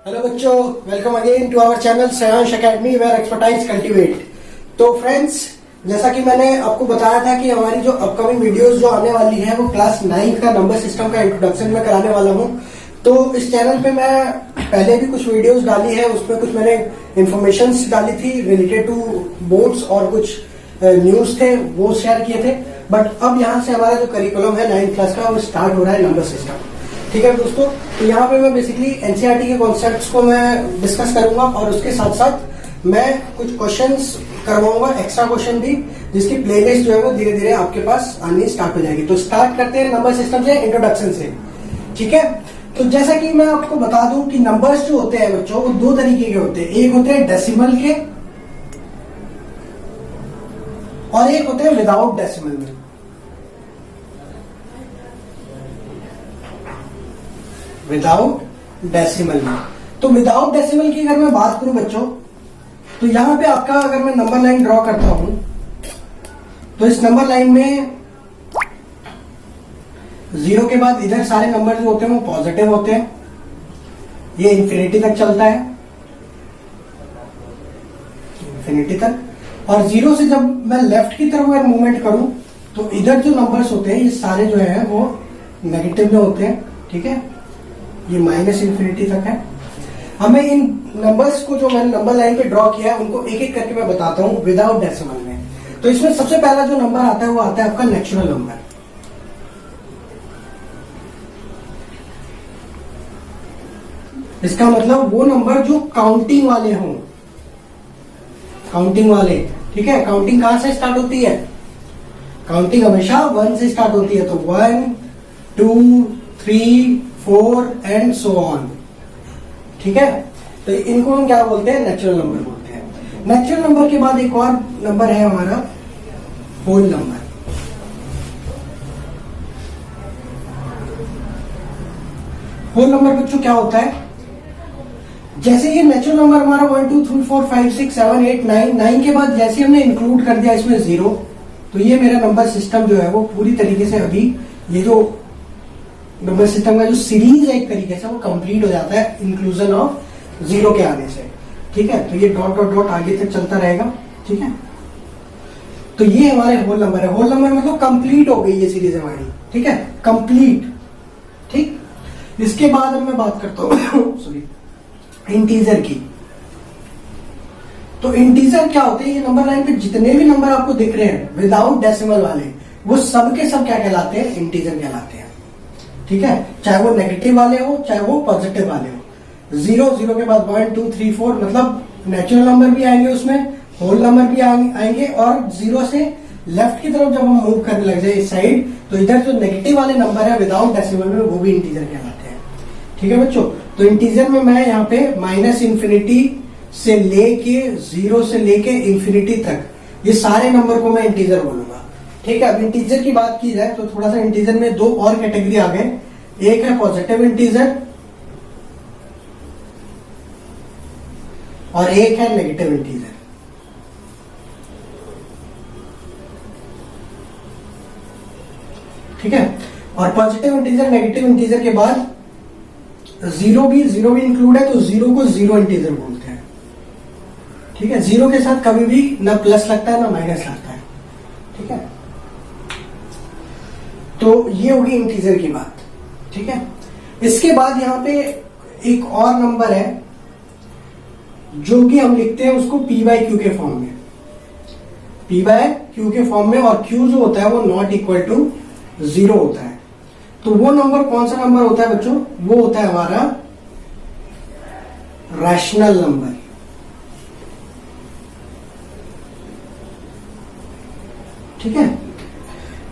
Hello बच्चों, welcome again to our channel Shreyansh academy where expertise cultivate. तो friends, जैसा कि मैंने आपको बताया था कि हमारी जो अपकमिंग वीडियोस जो आने वाली है वो क्लास 9 का नंबर सिस्टम का इंट्रोडक्शन में कराने वाला हूं। तो इस चैनल पे मैं पहले भी कुछ वीडियोस डाली है, उसमें कुछ मैंने इन्फॉर्मेशन डाली थी रिलेटेड टू बोर्ड्स और कुछ न्यूज थे वो शेयर किए थे। बट अब यहाँ से हमारा जो करिकुलम है 9th क्लास का वो स्टार्ट हो रहा है नंबर सिस्टम। ठीक है दोस्तों, तो यहाँ पे मैं बेसिकली एनसीईआरटी के कॉन्सेप्ट्स को मैं डिस्कस करूंगा और उसके साथ साथ मैं कुछ क्वेश्चंस करवाऊंगा, एक्स्ट्रा क्वेश्चन भी, जिसकी प्लेलिस्ट जो है वो धीरे धीरे आपके पास आनी स्टार्ट हो जाएगी। तो स्टार्ट करते हैं नंबर सिस्टम से, इंट्रोडक्शन से। ठीक है, तो जैसा कि मैं आपको बता दूं कि नंबर्स जो होते हैं बच्चों वो दो तरीके के होते हैं। एक होते हैं डेसिमल के और एक होते हैं विदाउट डेसिमल में। विदाउट डेसिमल में, तो विदाउट डेसिमल की अगर मैं बात करूं बच्चों, तो यहां पे आपका अगर मैं नंबर लाइन ड्रॉ करता हूं तो इस नंबर लाइन में 0 के बाद इधर सारे नंबर जो होते हैं वो पॉजिटिव होते हैं, ये इंफिनिटी तक चलता है, इंफिनिटी तक। और 0 से जब मैं लेफ्ट की तरफ अगर मूवमेंट करूं तो इधर जो नंबर्स होते हैं ये सारे जो है वो नेगेटिव में होते हैं। ठीक है, ये माइनस इंफिनिटी तक है। अब मैं इन नंबर्स को जो मैंने नंबर लाइन पे ड्रॉ किया है उनको एक एक करके मैं बताता हूं विदाउट डेसिमल में। तो इसमें सबसे पहला जो नंबर आता है वो आता है आपका नेचुरल नंबर। इसका मतलब वो नंबर जो काउंटिंग वाले हों, काउंटिंग वाले। ठीक है, काउंटिंग कहां से स्टार्ट होती है? काउंटिंग हमेशा 1 से स्टार्ट होती है। तो 1 2 3 4 एंड सो ऑन। ठीक है, तो इनको हम क्या बोलते हैं? नेचुरल नंबर बोलते हैं। नेचुरल नंबर के बाद एक और नंबर है हमारा होल नंबर। होल नंबर बच्चों क्या होता है? जैसे ये नेचुरल नंबर हमारा 1 2 3 4 5 6 7 8 9 के बाद जैसे हमने इंक्लूड कर दिया इसमें 0, तो ये मेरा नंबर सिस्टम जो है वो पूरी तरीके से अभी ये जो नंबर सिस्टम का जो सीरीज है एक तरीके से वो कंप्लीट हो जाता है इंक्लूजन ऑफ 0 के आने से। ठीक है, तो ये डॉट डॉट डॉट आगे तक चलता रहेगा। ठीक है, तो ये हमारे होल नंबर है। होल नंबर मतलब कंप्लीट हो गई ये सीरीज हमारी। ठीक है, कंप्लीट। ठीक, इसके बाद अब मैं बात करता हूं सॉरी इंटीजर की। तो इंटीजर क्या होते हैं? ये नंबर लाइन पे जितने भी नंबर आपको दिख रहे हैं विदाउट डेसिमल वाले, वो सब के सब क्या कहलाते हैं? इंटीजर कहलाते हैं। ठीक है, चाहे वो नेगेटिव वाले हो चाहे वो पॉजिटिव वाले हो। 0 के बाद 1 2 3 4 मतलब नेचुरल नंबर भी आएंगे उसमें, होल नंबर भी आएंगे। और 0 से लेफ्ट की तरफ जब हम मूव करने लग जाए इस साइड, तो इधर जो नेगेटिव वाले नंबर है विदाउट डेसिमल में वो भी इंटीजर कहलाते हैं। ठीक है बच्चों, तो इंटीजर में मैं यहाँ पे माइनस इंफिनिटी से लेके 0 से लेके इंफिनिटी तक ये सारे नंबर को मैं इंटीजर बोलूंगा। ठीक है, अब इंटीजर की बात की जाए तो थोड़ा सा इंटीजर में दो और कैटेगरी आ गए। एक है पॉजिटिव इंटीजर और एक है नेगेटिव इंटीजर। ठीक है, और पॉजिटिव इंटीजर नेगेटिव इंटीजर के बाद 0 भी इंक्लूड है, तो 0 को 0 इंटीजर बोलते हैं। ठीक है, 0 के साथ कभी भी ना प्लस लगता है ना माइनस लगता है। ठीक है, तो ये होगी इंटीजर की बात। ठीक है, इसके बाद यहां पे एक और नंबर है जो कि हम लिखते हैं उसको p/q के फॉर्म में, p/q के फॉर्म में। और q जो होता है वो नॉट इक्वल टू 0 होता है। तो वो नंबर कौन सा नंबर होता है बच्चों? वो होता है हमारा रैशनल नंबर। ठीक है,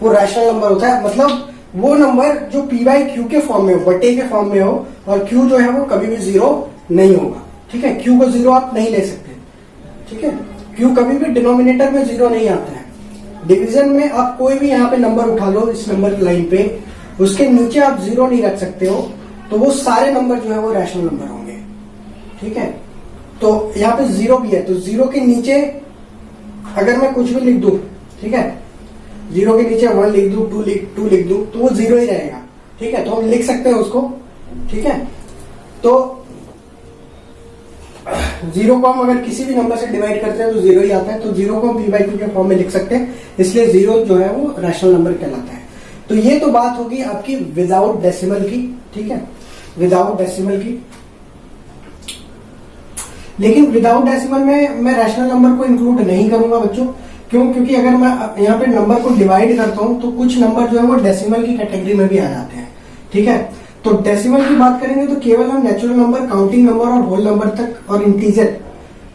वो रैशनल नंबर होता है, मतलब वो नंबर जो p/q के फॉर्म में हो, बटे के फॉर्म में हो, और q जो है वो कभी भी 0 नहीं होगा। ठीक है, q को 0 आप नहीं ले सकते। ठीक है, q कभी भी डिनोमिनेटर में 0 नहीं आता है। डिवीजन में आप कोई भी यहाँ पे नंबर उठा लो इस नंबर की लाइन पे, उसके नीचे आप 0 नहीं रख सकते हो, तो वो सारे नंबर जो है वो रैशनल नंबर होंगे। ठीक है, तो यहाँ पे 0 भी है, तो 0 के नीचे अगर मैं कुछ भी लिख दूं, ठीक है, 0 के नीचे 1 लिख दूं, 2 लिख दूं, तो वो 0 ही रहेगा। ठीक है, तो हम लिख सकते हैं उसको। ठीक है, तो जीरो को हम अगर किसी भी नंबर से डिवाइड करते हैं तो जीरो ही आता है, तो जीरो को हम पी बाई क्यू के फॉर्म में लिख सकते हैं, इसलिए जीरो जो है वो रैशनल नंबर कहलाता है। तो ये तो बात होगी आपकी विदाउट डेसिमल की, ठीक है, विदाउट डेसिमल की। लेकिन विदाउट डेसिमल में मैं रैशनल नंबर को इंक्लूड नहीं करूंगा बच्चों, क्यों? क्योंकि अगर मैं यहाँ पे नंबर को डिवाइड करता हूं तो कुछ नंबर जो है वो डेसिमल की कैटेगरी में भी आ जाते हैं, ठीक है। तो डेसिमल की बात करेंगे तो केवल हम नेचुरल नंबर, काउंटिंग नंबर और होल नंबर तक, और इंटीजर,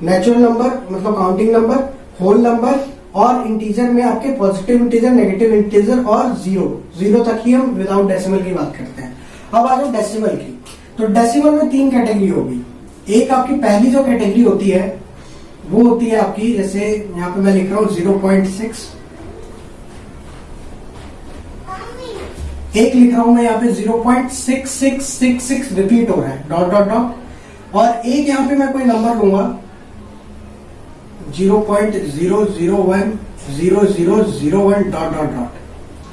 नेचुरल नंबर मतलब काउंटिंग नंबर, होल नंबर और इंटीजर में आपके पॉजिटिव इंटीजर, नेगेटिव इंटीजर और जीरो तक ही हम विदाउट डेसिमल की बात करते हैं। अब आ जाओ डेसिमल की। तो डेसिमल में तीन कैटेगरी होगी। एक आपकी पहली जो कैटेगरी होती है वो होती है आपकी, जैसे यहाँ पे मैं लिख रहा हूं 0.6, एक लिख रहा हूं मैं यहाँ पे 0.6666 रिपीट हो रहा है, डॉट डॉट डॉट, और एक यहाँ पे मैं कोई नंबर लूंगा 0.0010001 डॉट डॉट डॉट,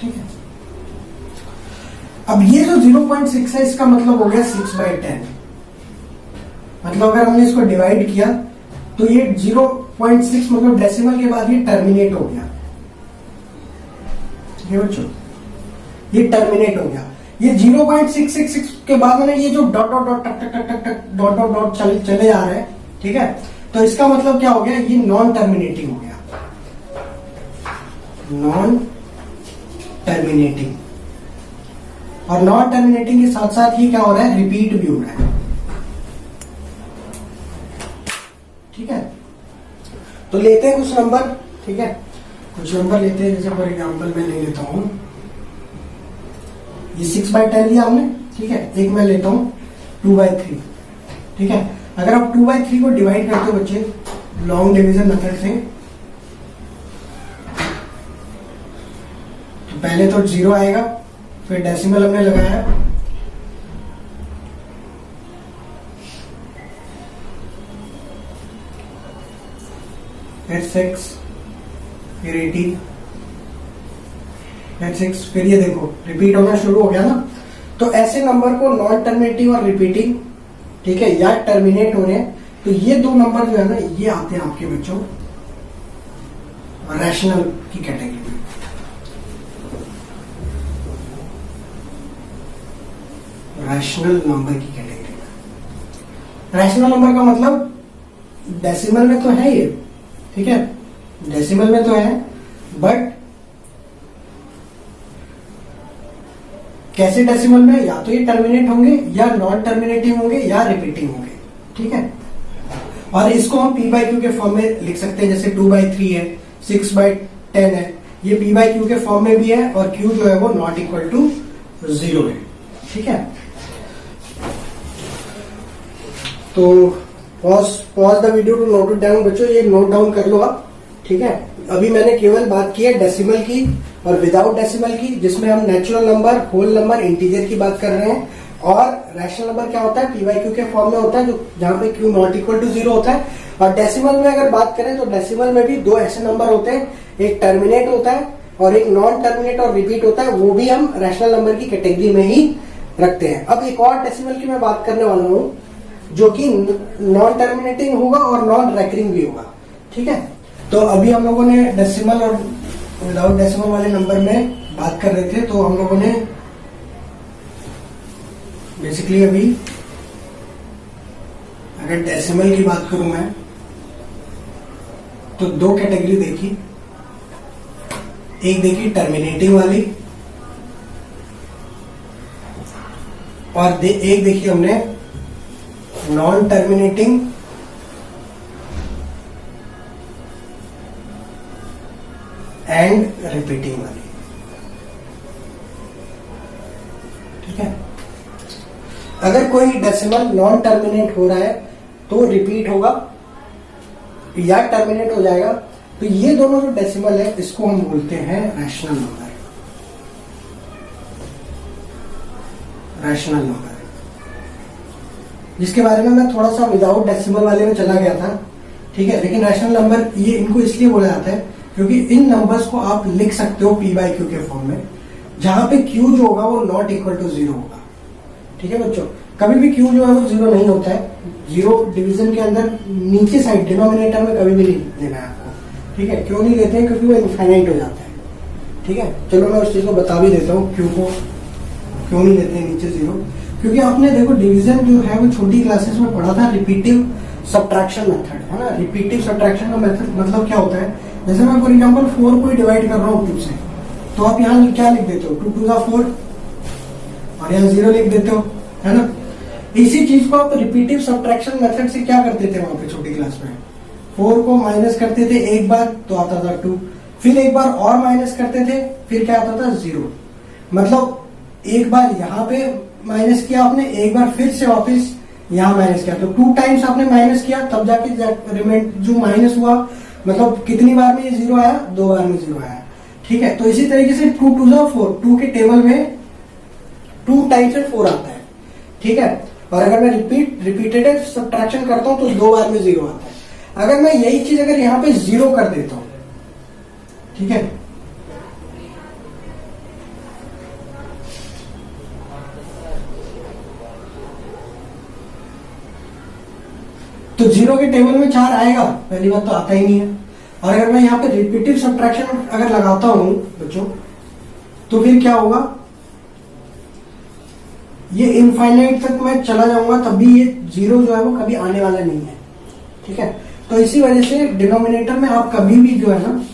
ठीक है। अब ये जो 0.6 है इसका मतलब हो गया 6/10, मतलब अगर हमने इसको डिवाइड किया तो ये 0.6 मतलब डेसिमल के बाद ये टर्मिनेट हो गया, ठीक है बच्चों, ये टर्मिनेट हो गया। ये 0.666 के बाद में ये जो डॉट डॉट डॉट टक टक टक टक टक डॉट डॉट डॉट चले आ रहे हैं, ठीक है। तो इसका मतलब क्या हो गया, ये नॉन टर्मिनेटिंग हो गया, नॉन टर्मिनेटिंग। और नॉन टर्मिनेटिंग के साथ साथ ये क्या हो रहा है, रिपीट भी हो रहा है, ठीक है। तो लेते हैं कुछ नंबर, ठीक है, कुछ नंबर लेते हैं। जैसे फॉर एग्जांपल मैं ले लेता हूं ये 6/10 लिया हमने, ठीक है। एक मैं लेता हूं 2/3, ठीक है। अगर आप 2/3 को डिवाइड करते हो बच्चे लॉन्ग डिवीजन मेथड से, तो पहले तो 0 आएगा, फिर डेसिमल हमने लगाया, फिर 6, फिर 18, फिर 6, फिर ये देखो रिपीट होना शुरू हो गया ना। तो ऐसे नंबर को नॉन टर्मिनेटिंग और रिपीटिंग, ठीक है, या टर्मिनेट हो रहे हैं, तो ये दो नंबर जो है ना ये आते हैं आपके बच्चों रैशनल की कैटेगरी में। रैशनल नंबर की कैटेगरी में। रैशनल नंबर का मतलब डेसिमल में तो है ये, ठीक है, डेसिमल में तो है, बट कैसे डेसिमल में, या तो ये टर्मिनेट होंगे या नॉन टर्मिनेटिंग होंगे या रिपीटिंग होंगे, ठीक है। और इसको हम पी बाई क्यू के फॉर्म में लिख सकते हैं, जैसे 2/3 है, 6/10 है, ये पी बाई क्यू के फॉर्म में भी है, और क्यू जो है वो नॉट इक्वल टू 0 है, ठीक है। तो pause the video to note it down बच्चों, ये नोट डाउन कर लो आप, ठीक है। अभी मैंने केवल बात की है डेसिमल की और विदाउट डेसिमल की, जिसमें हम natural number, whole number, integer की बात कर रहे हैं। और रैशनल नंबर क्या होता है, पी बाई क्यू के फॉर्म में होता है, जो जहां पे क्यू नॉट इक्वल टू 0 होता है। और डेसिमल में अगर बात करें तो डेसिमल में भी दो ऐसे नंबर होते हैं, एक टर्मिनेट होता है और एक नॉन टर्मिनेट और रिपीट होता है, वो भी हम रैशनल नंबर की कैटेगरी में ही रखते हैं। अब एक और डेसिमल की मैं बात करने वाला हूं जो कि नॉन टर्मिनेटिंग होगा और नॉन रेकरिंग भी होगा, ठीक है। तो अभी हम लोगों ने डेसिमल और विदाउट डेसिमल वाले नंबर में बात कर रहे थे, तो हम लोगों ने बेसिकली अभी अगर डेसिमल की बात करूं मैं तो दो कैटेगरी देखी, एक देखी टर्मिनेटिंग वाली और एक देखी हमने नॉन टर्मिनेटिंग एंड रिपीटिंग वाली, ठीक है। अगर कोई डेसिमल नॉन टर्मिनेट हो रहा है तो रिपीट होगा या टर्मिनेट हो जाएगा, तो ये दोनों जो डेसिमल है इसको हम बोलते हैं रैशनल नंबर, रैशनल नंबर, जिसके बारे में मैं थोड़ा सा विदाउट डेसिमल वाले में चला गया था, ठीक है। लेकिन रैशनल नंबर ये इनको इसलिए बोला जाता है क्योंकि इन नंबर्स को आप लिख सकते हो पी बाई क्यू के फॉर्म में, जहां पे क्यू जो होगा वो नॉट इक्वल टू 0 होगा, ठीक है बच्चों। कभी भी क्यू जो है वो जीरो नहीं होता है। जीरो डिवीजन के अंदर नीचे साइड डिनोमिनेटर में कभी भी नहीं लेना है आपको, ठीक है। क्यों नहीं लेते हैं? क्योंकि वो इनफाइनाइट हो जाता है, ठीक है। चलो मैं उस चीज को बता भी देता हूँ क्यू को क्यों नहीं लेते हैं नीचे जीरो। क्योंकि आपने देखो डिवीजन जो है वो छोटी क्लासेस में पढ़ा था, रिपीटिव सब्ट्रैक्शन मेथड, है ना। रिपीटिव सब्ट्रैक्शन का मेथड मतलब क्या होता है, जैसे मैं फॉर एग्जांपल 4 को डिवाइड कर रहा हूँ 2 से, तो आप यहाँ क्या लिख देते हो, 2 2 जा 4 और यहाँ 0 लिख देते हो, है ना। इसी चीज को आप रिपीटिव सब्ट्रैक्शन मेथड से क्या करते थे वहां पे छोटी क्लास में, 4 को माइनस करते थे एक बार तो आता था 2, फिर एक बार और माइनस करते थे, फिर क्या आता था 0। मतलब एक बार यहाँ पे माइनस किया आपने, एक बार फिर से वापस यहाँ माइनस किया, तो 2 टाइम्स आपने माइनस किया, तब जाके रिमेंड जो माइनस हुआ, मतलब कितनी बार में ये 0 आया, 2 बार में 0 आया, ठीक है। तो इसी तरीके से 2 2 जा 4, 2 के टेबल में 2 टाइम्स 4 आता है, ठीक है। और अगर मैं रिपीटेड सब्ट्रैक्शन करता हूं तो 2 बार में 0 आता है। अगर मैं यही चीज अगर यहाँ पे 0 कर देता हूं, ठीक है, तो 0 के टेबल में 4 आएगा, पहली बात तो आता ही नहीं है। और अगर मैं यहाँ पे रिपीटिव सब्ट्रैक्शन अगर लगाता हूं बच्चों, तो फिर क्या होगा, ये इनफाइनाइट तक मैं चला जाऊंगा, तब भी ये 0 जो है वो कभी आने वाला नहीं है, ठीक है। तो इसी वजह से डिनोमिनेटर में आप कभी भी जो है ना,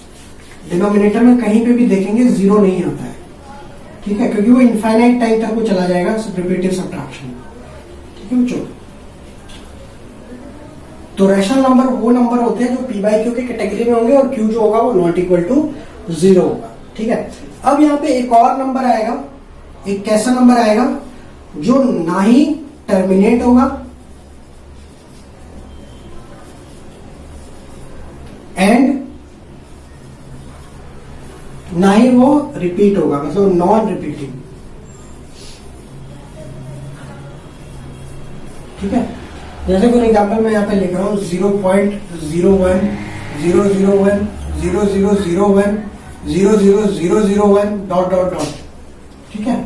डिनोमिनेटर में कहीं पे भी देखेंगे 0 नहीं आता है, ठीक है, क्योंकि वो इनफाइनाइट टाइम तक वो चला जाएगा रिपीटिव सब्ट्रैक्शन, ठीक है बच्चों। तो रैशनल नंबर वो नंबर होते हैं जो पी बाई क्यू के कैटेगरी में होंगे और क्यू जो होगा वो नॉट इक्वल टू 0 होगा, ठीक है। अब यहाँ पे एक और नंबर आएगा, एक कैसा नंबर आएगा जो ना ही टर्मिनेट होगा एंड ना ही वो रिपीट होगा, मतलब नॉन रिपीटिंग, ठीक है। जैसे फॉर एग्जाम्पल मैं यहाँ पे लिख रहा हूँ 0.01 001 0001 00001 डॉट डॉट डॉट, ठीक है।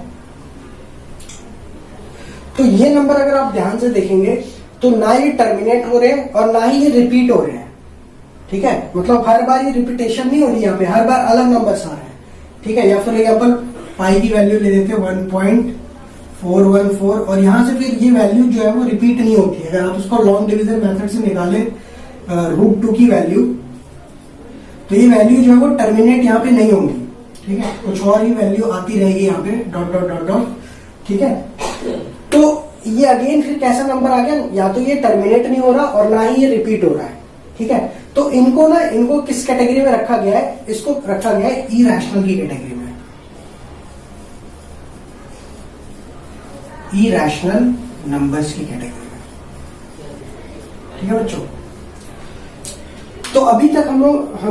तो ये नंबर अगर आप ध्यान से देखेंगे तो ना ये टर्मिनेट हो रहे हैं और ना ही ये रिपीट हो रहे हैं, ठीक है। मतलब हर बार ये रिपीटेशन नहीं हो रही, यहाँ पे हर बार अलग नंबर्स आ रहे हैं, ठीक है। या फॉर एग्जाम्पल पाई की वैल्यू ले लेते हैं 1.414 और यहां से फिर ये वैल्यू जो है वो रिपीट नहीं होती है। अगर आप उसको लॉन्ग डिवीजन मेथड से निकाले √2 की वैल्यू, तो ये वैल्यू जो है वो टर्मिनेट यहाँ पे नहीं होंगी, ठीक है। कुछ और ही वैल्यू आती रहेगी यहाँ पे डॉट डॉट डॉट डॉट, ठीक है। तो ये अगेन फिर कैसा नंबर आ गया, या तो ये टर्मिनेट नहीं हो रहा और ना ही ये रिपीट हो रहा है, ठीक है। तो इनको किस कैटेगरी में रखा गया है, इसको रखा गया है इरैशनल की कैटेगरी में, इरैशनल नंबर्स की कैटेगरी में, ठीक है बच्चों। तो अभी तक हम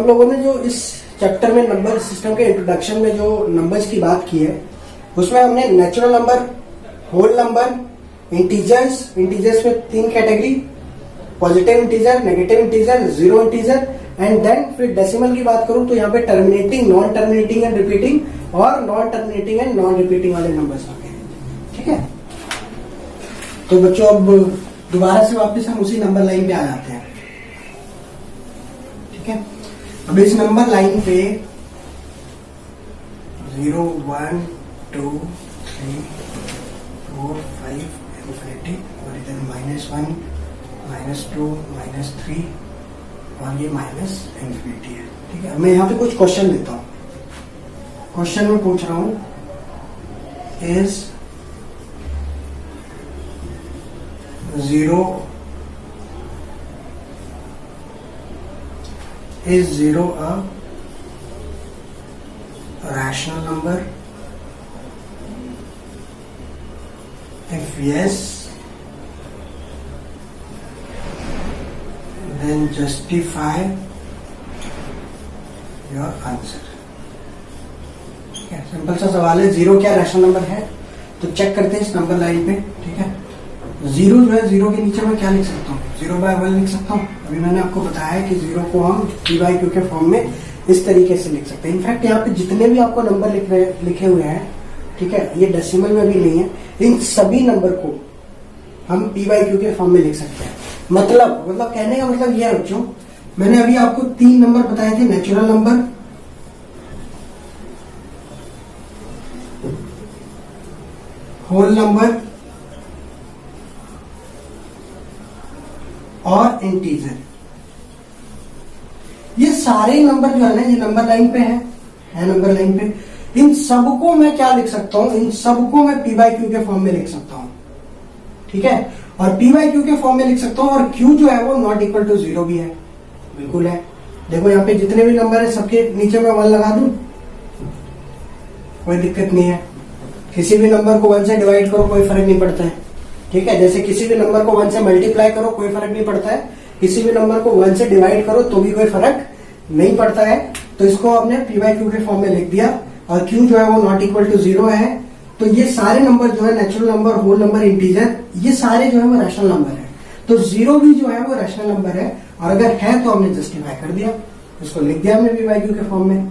लोगों ने जो इस चैप्टर में नंबर सिस्टम के इंट्रोडक्शन में जो नंबर्स की बात की है, उसमें हमने natural number, whole number, integers में 3 category, positive integer, negative integer, zero integer, and then फिर डेसिमल की बात करूं तो यहाँ पे terminating, non terminating and repeating और non terminating and non repeating वाले नंबर्स आ गए, ठीक है। तो बच्चों अब दोबारा से वापस हम उसी नंबर लाइन पे आ जाते हैं, ठीक है। अब इस नंबर लाइन पे 0 1 2 3 4 5 इंफिनिटी और इधर -1 -2 -3 और ये माइनस इंफिनिटी है, ठीक है। मैं यहाँ पे कुछ क्वेश्चन देता हूँ। क्वेश्चन में पूछ रहा हूँ is 0 a rational number? If yes, then justify your answer. ठीक है, सिंपल सा सवाल है, 0 क्या रैशनल नंबर है, तो चेक करते हैं इस नंबर लाइन पे, ठीक है। 0 जो है, 0 के नीचे मैं क्या लिख सकता हूँ, 0/1 लिख सकता हूँ। अभी मैंने आपको बताया कि 0 को हम p/q के फॉर्म में इस तरीके से लिख सकते हैं। इनफैक्ट यहाँ पे जितने भी आपको नंबर लिखे हुए हैं, ठीक है, ये डेसिमल में भी नहीं है, इन सभी नंबर को हम P बाई Q के फॉर्म में लिख सकते हैं। मतलब कहने का मतलब यह है बच्चों, मैंने अभी आपको 3 नंबर बताए थे, नेचुरल नंबर, होल नंबर और इंटीजर। ये सारे नंबर जो है ना, ये नंबर लाइन पे है नंबर लाइन पे। इन सबको मैं क्या लिख सकता हूं, इन सबको मैं P बाई Q के फॉर्म में लिख सकता हूं, ठीक है। और P बाई Q के फॉर्म में लिख सकता हूं, और Q जो है वो नॉट इक्वल टू 0 भी है, बिल्कुल है। देखो यहाँ पे जितने भी नंबर है सबके नीचे मैं 1 लगा दूं, कोई दिक्कत नहीं है। किसी भी नंबर को 1 से डिवाइड करो, कोई फर्क नहीं पड़ता है, ठीक है। जैसे किसी भी नंबर को 1 से मल्टीप्लाई करो, कोई फर्क नहीं पड़ता है। किसी भी नंबर को 1 से डिवाइड करो तो भी कोई फर्क नहीं पड़ता है। तो इसको हमने P बाई Q के फॉर्म में लिख दिया, और Q जो है वो नॉट इक्वल टू 0 है। तो ये सारे नंबर जो है, natural number, whole number, integer, ये सारे जो है वो रैशनल नंबर है। तो 0 भी जो है वो रैशनल नंबर है, और अगर है तो हमने जस्टिफाई कर दिया, इसको लिख दिया हमने P बाई Q के फॉर्म में,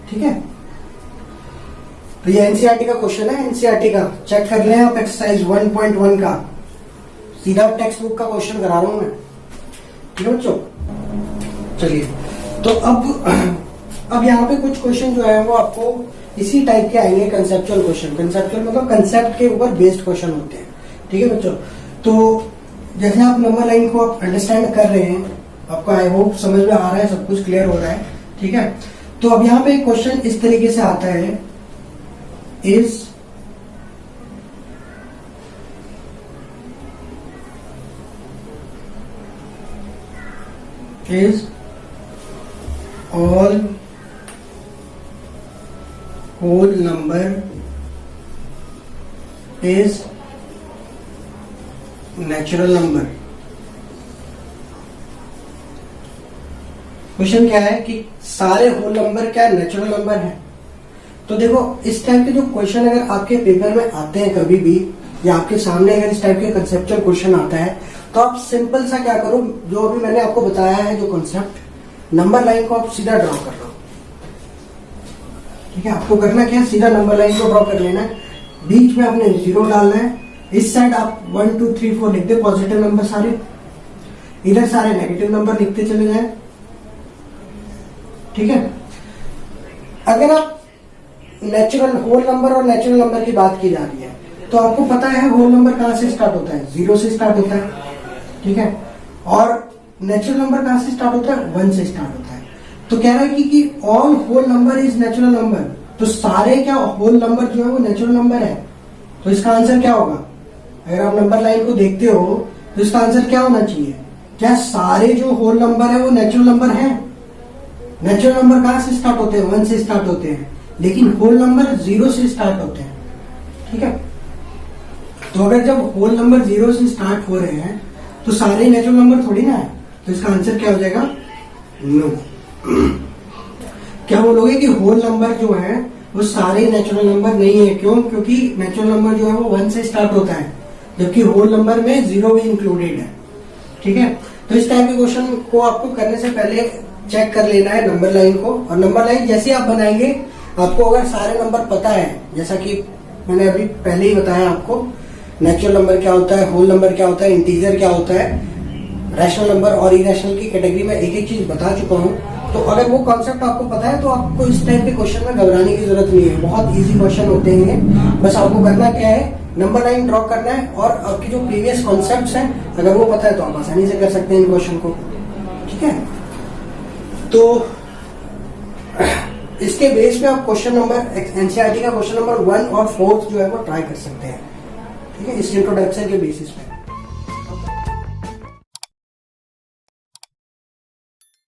ठीक है। तो ये एनसीईआरटी का क्वेश्चन है, एनसीईआरटी का चेक कर लें आप, एक्सरसाइज 1.1 का, सीधा टेक्स्ट बुक का क्वेश्चन करा रहा हूं मैं, ठीक है बच्चों। चलिए, तो अब यहाँ पे कुछ क्वेश्चन जो है वो आपको इसी टाइप के आएंगे, कंसेप्चुअल क्वेश्चन। कंसेप्चुअल मतलब कंसेप्ट के ऊपर बेस्ड क्वेश्चन होते हैं, ठीक है बच्चों। तो जैसे आप नंबर लाइन को आप अंडरस्टैंड कर रहे हैं, आपको आई होप समझ में आ रहा है, सब कुछ क्लियर हो रहा है, ठीक है। तो अब यहाँ पे एक क्वेश्चन इस तरीके से आता है, is all whole number is natural number. Question क्या है कि सारे होल नंबर क्या नेचुरल नंबर है। तो देखो, इस टाइप के जो क्वेश्चन अगर आपके पेपर में आते हैं कभी भी, या आपके सामने अगर इस टाइप के कंसेप्चुअल क्वेश्चन आता है, तो आप सिंपल सा क्या करो, जो अभी मैंने आपको बताया है जो कॉन्सेप्ट, नंबर लाइन को आप सीधा ड्रॉ कर लो, ठीक है। आपको करना क्या है, सीधा नंबर लाइन को ड्रॉ कर लेना है, बीच में आपने 0 डालना है, इस साइड आप 1 2 3 4 लिख दे, पॉजिटिव नंबर सारे, इधर सारे नेगेटिव नंबर लिखते चले जाए, ठीक है। अगर आप नेचुरल होल नंबर और नेचुरल नंबर की बात की जा रही है, तो आपको पता है होल नंबर कहां से स्टार्ट होता है, 0 से स्टार्ट होता है, ठीक है। और नेचुरल नंबर कहां से स्टार्ट होता है, 1 से स्टार्ट होता है। तो कह रहा है कि all whole number is natural number, तो सारे क्या होल नंबर जो है वो नेचुरल नंबर है। तो इसका आंसर क्या होगा, अगर आप नंबर लाइन को देखते हो तो इसका आंसर क्या होना चाहिए, क्या सारे जो होल नंबर है वो नेचुरल नंबर है। नेचुरल नंबर कहां से स्टार्ट होते हैं, 1 से स्टार्ट होते हैं, लेकिन होल नंबर 0 से स्टार्ट होते हैं, ठीक है। तो अगर जब होल नंबर 0 से स्टार्ट हो रहे हैं तो सारे नेचुरल नंबर थोड़ी ना है, तो इसका आंसर क्या हो जाएगा, नो। क्या बोलोगे कि होल नंबर जो है वो सारे नेचुरल नंबर नहीं है, क्यों, क्योंकि नेचुरल नंबर जो है वो 1 से स्टार्ट होता है, जबकि होल नंबर में 0 भी इंक्लूडेड है, ठीक है। तो इस टाइप के क्वेश्चन को आपको करने से पहले चेक कर लेना है नंबर लाइन को, और नंबर लाइन जैसे आप बनाएंगे, आपको अगर सारे नंबर पता है, जैसा कि मैंने अभी पहले ही बताया आपको, नेचुरल नंबर क्या होता है, होल नंबर क्या होता है, इंटीजर क्या होता है, रैशनल नंबर और इरेशनल की कैटेगरी में एक एक चीज बता चुका हूँ। तो अगर वो कॉन्सेप्ट आपको पता है तो आपको इस टाइप के क्वेश्चन में घबराने की जरूरत नहीं है, बहुत इजी क्वेश्चन होते हैं। बस आपको करना क्या है, नंबर लाइन ड्रॉ करना है, और आपकी जो प्रीवियस कॉन्सेप्ट्स हैं अगर वो पता है तो आप आसानी से कर सकते हैं इन क्वेश्चन को, ठीक है। तो इसके बेस पे आप क्वेश्चन नंबर एनसीईआरटी का क्वेश्चन नंबर 1 और 4 जो है वो ट्राई कर सकते हैं, ठीक है, इस इंट्रोडक्शन के बेसिस पे।